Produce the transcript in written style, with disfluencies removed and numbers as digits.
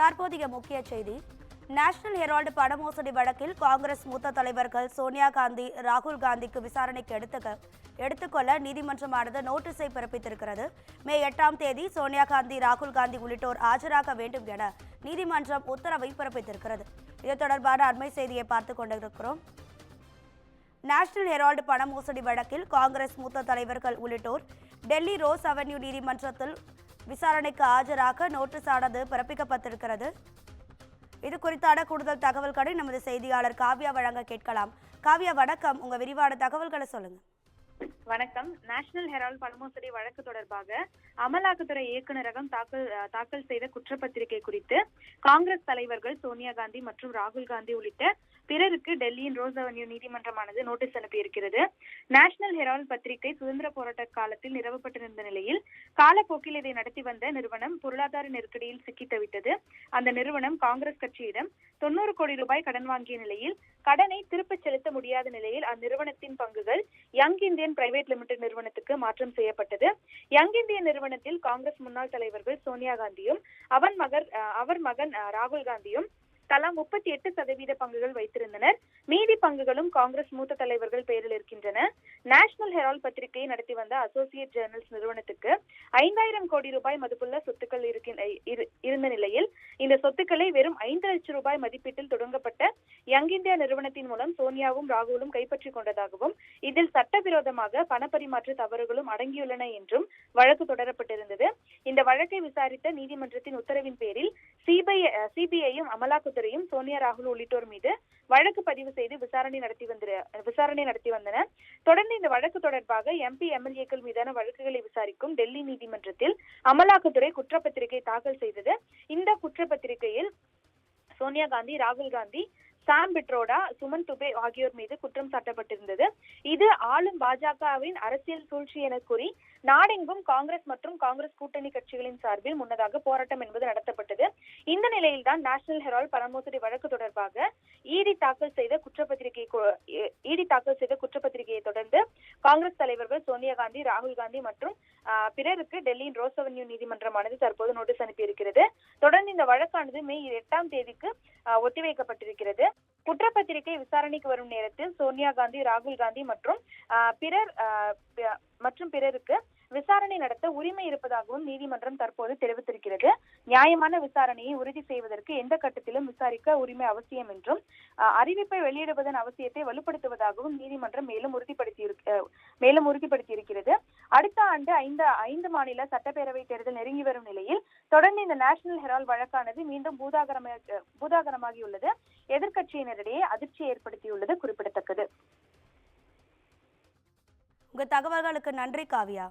தற்போதைய முக்கிய செய்தி. நேஷனல் ஹெரால்டு பண மோசடி வழக்கில் காங்கிரஸ் மூத்த தலைவர்கள் சோனியா காந்தி, ராகுல் காந்திக்கு விசாரணைக்கு எடுத்துக்கொள்ள நீதிமன்றமானது நோட்டீஸை பிறப்பித்திருக்கிறது. மே 8ஆம் தேதி சோனியா காந்தி, ராகுல் காந்தி உள்ளிட்டோர் ஆஜராக வேண்டும் என நீதிமன்றம் உத்தரவை பிறப்பித்திருக்கிறது. இது தொடர்பான அண்மை செய்தியை பார்த்துக் கொண்டிருக்கிறோம். நேஷனல் ஹெரால்டு பண மோசடி வழக்கில் காங்கிரஸ் மூத்த தலைவர்கள் உள்ளிட்டோர் டெல்லி ரோஸ் அவென்யூ நீதிமன்றத்தில் விசாரணைக்கு ஆஜராக நோட்டீஸ் ஆனது பிறப்பிக்கப்பட்டிருக்கிறது. இது குறித்தான கூடுதல் தகவல்களை நமது செய்தியாளர் காவ்யா வழங்க கேட்கலாம். காவ்யா, வணக்கம். உங்க விரிவான தகவல்களை சொல்லுங்க. வணக்கம். நேஷனல் ஹெரால்டு பண மோசடி வழக்கு தொடர்பாக அமலாக்கத்துறை இயக்குநரகம் தாக்கல் செய்த குற்றப்பத்திரிகை குறித்து காங்கிரஸ் தலைவர்கள் சோனியா காந்தி மற்றும் ராகுல் காந்தி உள்ளிட்ட பிறருக்கு டெல்லியின் ரோஸ் அவென்யூ நீதிமன்றமானது நோட்டீஸ் அனுப்பியிருக்கிறது. நேஷனல் ஹெரால்டு பத்திரிகை சுதந்திர போராட்ட காலத்தில் நிறுவப்பட்டிருந்த நிலையில் காலப்போக்கில் இதை நடத்தி வந்த நிறுவனம் பொருளாதார நெருக்கடியில் சிக்கி தவித்தது. அந்த நிறுவனம் காங்கிரஸ் கட்சியிடம் 90 கோடி ரூபாய் கடன் வாங்கிய நிலையில் கடனை திருப்பிச் செலுத்த முடியாத நிலையில் அந்நிறுவனத்தின் பங்குகள் யங் இந்தியன் பிரைவேட் லிமிடெட் நிறுவனத்துக்கு மாற்றம் செய்யப்பட்டது. யங் இந்தியன் நிறுவனத்தில் காங்கிரஸ் முன்னாள் தலைவர்கள் சோனியா காந்தியும் அவர் மகன் ராகுல் காந்தியும் தலா 38% பங்குகள் வைத்திருந்தனர். மீதி பங்குகளும் காங்கிரஸ் மூத்த தலைவர்கள் பெயரில் இருக்கின்றன. நேஷனல் ஹெரால்டு பத்திரிகையை நடத்தி வந்த அசோசியேட் ஜேர்னல்ஸ் நிறுவனத்துக்கு 5000 கோடி ரூபாய் மதிப்புள்ள சொத்துக்கள் இருந்த நிலையில் இந்த சொத்துக்களை வெறும் 5 லட்சம் ரூபாய் மதிப்பீட்டில் தொடங்கப்பட்ட யங் இந்தியா நிறுவனத்தின் மூலம் சோனியாவும் ராகுலும் கைப்பற்றிக் கொண்டதாகவும் இதில் சட்டவிரோதமாக பணப்பரிமாற்ற தவறுகளும் அடங்கியுள்ளன என்றும் வழக்கு தொடரப்பட்டிருந்தது. இந்த வழக்கை விசாரித்த நீதிமன்றத்தின் உத்தரவின் பேரில் சிபிஐயும் அமலாக்கத்துறையும் சோனியா, ராகுல் உள்ளிட்டோர் மீது வழக்கு பதிவு செய்து விசாரணை நடத்தி வந்தனர். தொடர்ந்து இந்த வழக்கு தொடர்பாக எம்பி, எம்எல்ஏக்கள் மீதான வழக்குகளை விசாரிக்கும் டெல்லி நீதிமன்றத்தில் அமலாக்கத்துறை குற்றப்பத்திரிகை தாக்கல் செய்தது. இந்த குற்றப்பத்திரிகையில் சோனியா காந்தி, ராகுல் காந்தி, சாம் பிட்ரோடா, சுமன் துபே ஆகியோர் மீது குற்றம் சாட்டப்பட்டிருந்தது. இது ஆளும் பாஜகவின் அரசியல் சூழ்ச்சி என கூறி நாடெங்கும் காங்கிரஸ் மற்றும் காங்கிரஸ் கூட்டணி கட்சிகளின் சார்பில் முன்னதாக போராட்டம் என்பது நடத்தப்பட்டது. இந்த நிலையில்தான் நேஷனல் ஹெரால்டு பண மோசடி வழக்கு தொடர்பாக இடி தாக்கல் செய்த குற்றப்பத்திரிகையை தொடர்ந்து காங்கிரஸ் தலைவர்கள் சோனியா காந்தி, ராகுல் காந்தி மற்றும் பிறருக்கு டெல்லியின் ரோஸ் அவென்யூ நீதிமன்றமானது தற்போது நோட்டீஸ் அனுப்பியிருக்கிறது. தொடர்ந்து இந்த வழக்கானது மே 8ஆம் தேதிக்கு ஒத்திவைக்கப்பட்டிருக்கிறது. குற்றப்பத்திரிகை விசாரணைக்கு வரும் நேரத்தில் சோனியா காந்தி, ராகுல் காந்தி மற்றும் பிறருக்கு விசாரணை நடத்த உரிமை இருப்பதாகவும் நீதிமன்றம் தற்போது தெரிவித்திருக்கிறது. நியாயமான விசாரணையை உறுதி செய்வதற்கு எந்த கட்டத்திலும் விசாரிக்க உரிமை அவசியம் என்றும் அறிவிப்பை வெளியிடுவதன் அவசியத்தை வலுப்படுத்துவதாகவும் நீதிமன்றம் மேலும் உறுதிப்படுத்தியிருக்கிறது. அடுத்த ஆண்டு 5 மாநில சட்டப்பேரவை தேர்தல் நெருங்கி வரும் நிலையில் தொடர்ந்து இந்த நேஷனல் ஹெரால்டு வழக்கானது மீண்டும் பூதாகரமாகியுள்ளது. எதிர்க்கட்சியினரிடையே அதிர்ச்சி ஏற்படுத்தியுள்ளது குறிப்பிடத்தக்கது. உங்க தகவல்களுக்கு நன்றி காவ்யா.